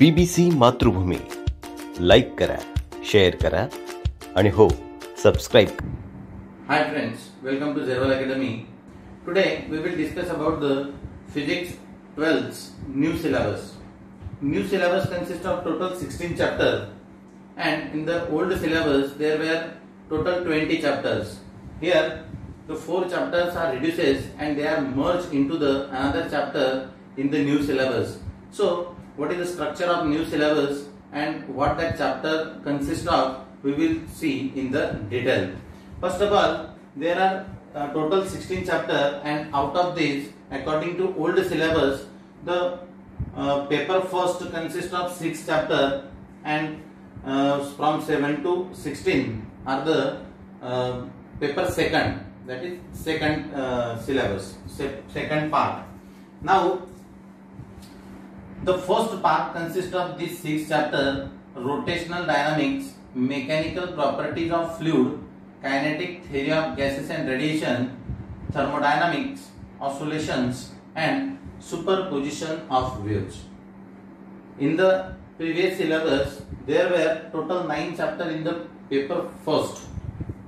BBC मातृभूमी like करा, share करा आणि हो subscribe. Hi friends, welcome to Zerval Academy. Today we will discuss about the Physics 12's new syllabus. New syllabus consists of total 16 chapters, and in the old syllabus there were total 20 chapters. Here the 4 chapters are reduced and they are merged into the another chapter in the new syllabus. So what is the structure of new syllabus and what that chapter consists of, we will see in the detail. First of all, there are total 16 chapters, and out of these, according to old syllabus, the paper first consists of 6 chapters, and from 7 to 16 are the paper second, that is second syllabus, second part. Now the first part consists of these 6 chapters: Rotational Dynamics, Mechanical Properties of Fluid, Kinetic Theory of Gases and Radiation, Thermodynamics, Oscillations, and Superposition of Waves. In the previous syllabus, there were total 9 chapters in the paper first,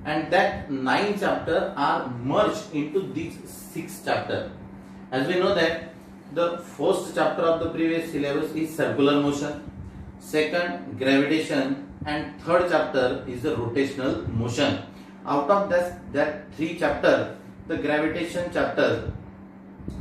and that 9 chapters are merged into these 6 chapters. As we know that the first chapter of the previous syllabus is circular motion, second gravitation, and third chapter is the rotational motion. Out of that 3 chapters, the gravitation chapter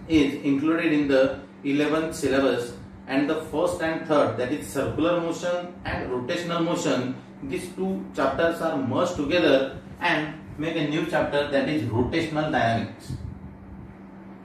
is included in the 11th syllabus, and the first and third, that is circular motion and rotational motion, these 2 chapters are merged together and make a new chapter, that is rotational dynamics.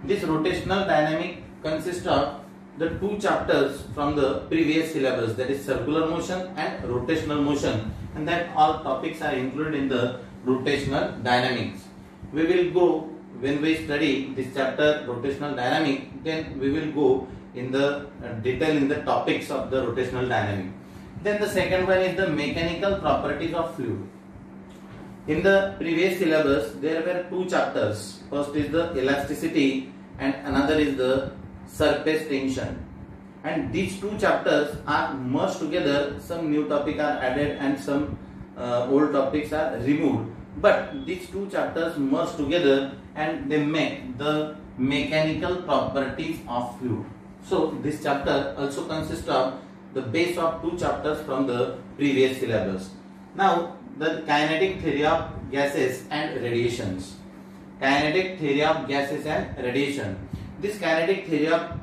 This rotational dynamic consists of the 2 chapters from the previous syllabus, that is circular motion and rotational motion, and then all topics are included in the rotational dynamics. We will go, when we study this chapter rotational dynamics, then we will go in the detail in the topics of the rotational dynamic. Then the second one is the mechanical properties of fluid. In the previous syllabus there were 2 chapters. First is the elasticity and another is the surface tension, and these 2 chapters are merged together. Some new topics are added and some old topics are removed, but these 2 chapters merged together and they make the mechanical properties of fluid. So this chapter also consists of the base of 2 chapters from the previous syllabus. Now the kinetic theory of gases and radiations. Kinetic theory of gases and radiation. This kinetic theory of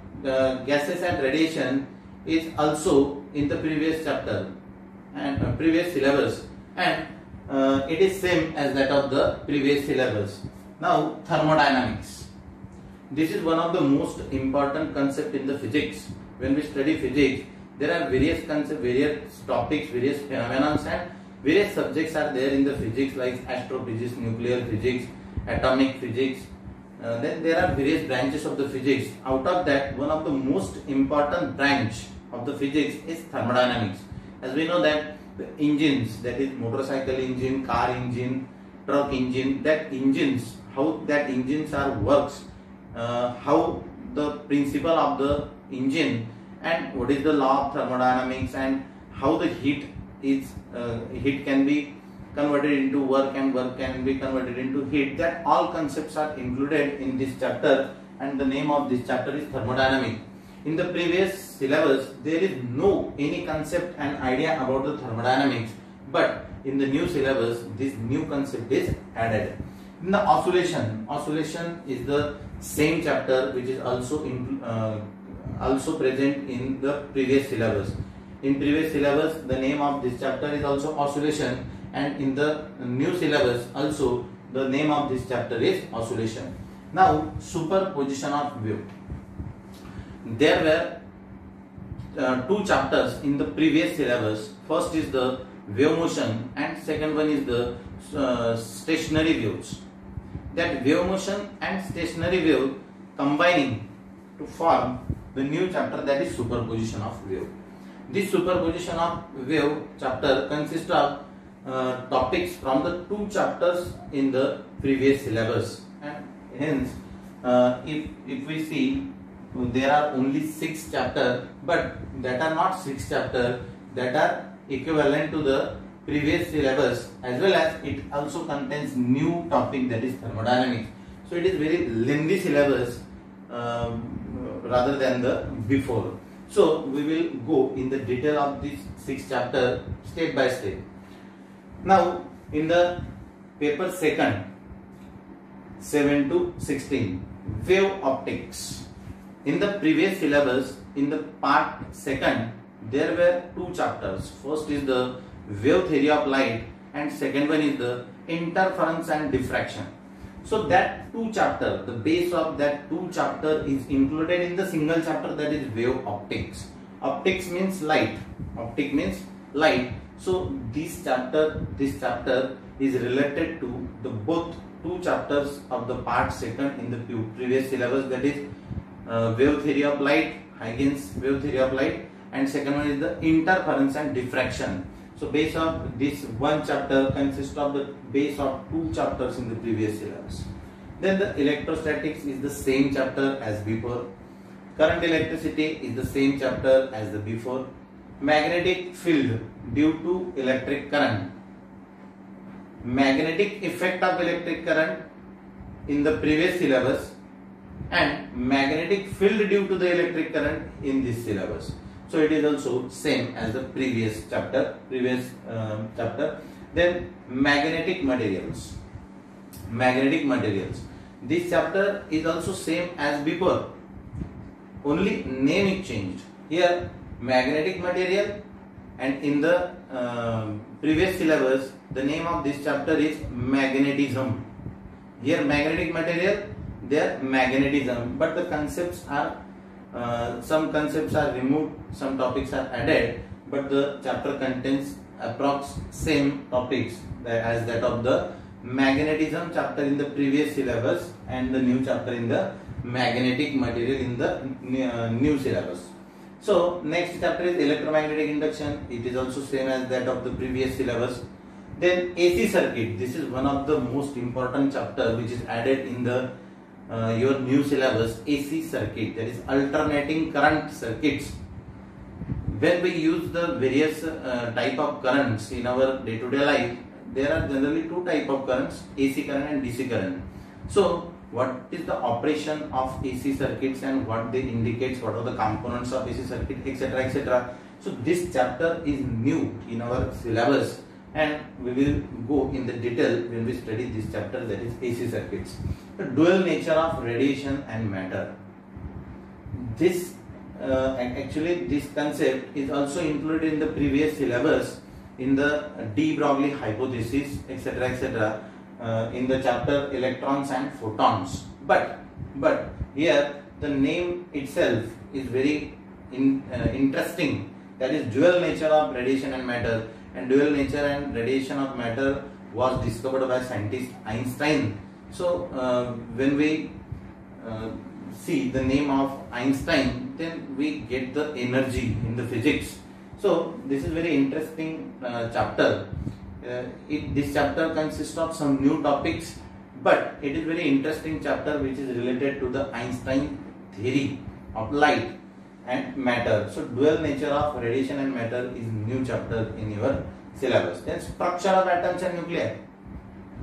gases and radiation is also in the previous chapter and previous syllabus, and it is same as that of the previous syllabus. Now thermodynamics. This is one of the most important concept in the physics. When we study physics, there are various concepts, various topics, various phenomena, and various subjects are there in the physics, like astrophysics, nuclear physics, atomic physics. Then there are various branches of the physics. Out of that, one of the most important branch of the physics is thermodynamics. As we know that the engines, that is motorcycle engine, car engine, truck engine, that engines, how that engines are works, how the principle of the engine, and what is the law of thermodynamics, and how the heat can be converted into work and work can be converted into heat. That all concepts are included in this chapter, and the name of this chapter is thermodynamics. In the previous syllabus there is no any concept and idea about the thermodynamics, but in the new syllabus this new concept is added. In the oscillation is the same chapter which is also present in the previous syllabus. In previous syllabus the name of this chapter is also oscillation, and in the new syllabus also the name of this chapter is oscillation. Now superposition of wave. There were 2 chapters in the previous syllabus. First is the wave motion and second one is the stationary waves. That wave motion and stationary wave combining to form the new chapter, that is superposition of wave. This superposition of wave chapter consists of topics from the 2 chapters in the previous syllabus, and hence if we see there are only 6 chapters, but that are not 6 chapters, that are equivalent to the previous syllabus, as well as it also contains new topic, that is thermodynamics. So it is very lengthy syllabus rather than the before. So we will go in the detail of this 6 chapter step by step. Now in the paper second, 7 to 16, wave optics. In the previous syllabus, in the part second, there were 2 chapters. First is the wave theory of light, and second one is the interference and diffraction. So that 2 chapter, the base of that 2 chapter is included in the single chapter, that is wave optics. Optics means light. Optic means light. So this chapter is related to the both 2 chapters of the part second in the previous syllabus, that is wave theory of light, Huygens wave theory of light, and second one is the interference and diffraction. So base of this 1 chapter consists of the base of 2 chapters in the previous syllabus. Then the electrostatics is the same chapter as before. Current electricity is the same chapter as the before. Magnetic field due to electric current. Magnetic effect of electric current in the previous syllabus, and magnetic field due to the electric current in this syllabus. So it is also same as the previous chapter. Then magnetic materials. This chapter is also same as before. Only name is changed. Here magnetic material, and in the previous syllabus the name of this chapter is magnetism. Here magnetic material, there magnetism, but the concepts are some concepts are removed, some topics are added, but the chapter contains approx same topics as that of the magnetism chapter in the previous syllabus, and the new chapter in the magnetic material in the new syllabus. So next chapter is electromagnetic induction. It is also same as that of the previous syllabus. Then AC circuit. This is one of the most important chapter which is added in the your new syllabus. AC circuit, that is alternating current circuits. When we use the various type of currents in our day-to-day life, there are generally 2 type of currents, AC current and DC current. So what is the operation of AC circuits and what they indicates, what are the components of AC circuit, etc., etc. So this chapter is new in our syllabus, and we will go in the detail when we study this chapter, that is AC circuits. The dual nature of radiation and matter. This actually this concept is also included in the previous syllabus in the de Broglie hypothesis, etc., etc., in the chapter electrons and photons. But here the name itself is very interesting, that is dual nature of radiation and matter. And dual nature and radiation of matter was discovered by scientist Einstein. So when we see the name of Einstein, then we get the energy in the physics. So this is very interesting chapter. This chapter consists of some new topics, but it is very interesting chapter which is related to the Einstein theory of light and matter. So dual nature of radiation and matter is new chapter in your syllabus. Then structure of atoms and nuclei.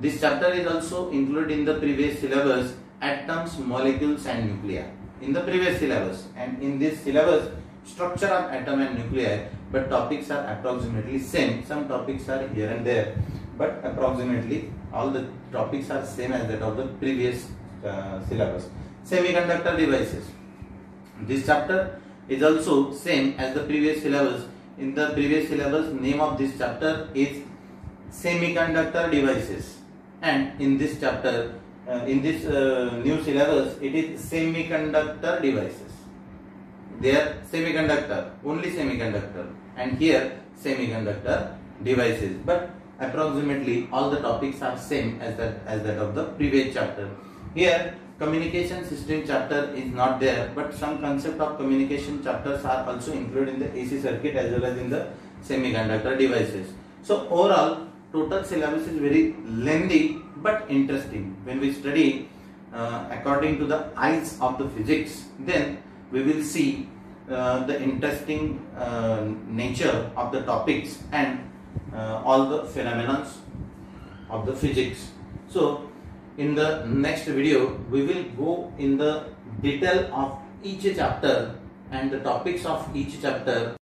This chapter is also included in the previous syllabus, atoms, molecules and nuclei in the previous syllabus, and in this syllabus structure of atom and nuclei, but topics are approximately same. Some topics are here and there, but approximately all the topics are same as that of the previous syllabus. Semiconductor devices. This chapter is also same as the previous syllabus. In the previous syllabus, name of this chapter is Semiconductor Devices, and in this chapter, in this new syllabus, it is Semiconductor Devices. There semiconductor, only semiconductor, and here semiconductor devices, but approximately all the topics are same as that of the previous chapter. Here communication system chapter is not there, but some concept of communication chapters are also included in the AC circuit as well as in the semiconductor devices. So overall total syllabus is very lengthy but interesting. When we study according to the eyes of the physics, then we will see the interesting nature of the topics and all the phenomena of the physics. So in the next video we will go in the detail of each chapter and the topics of each chapter.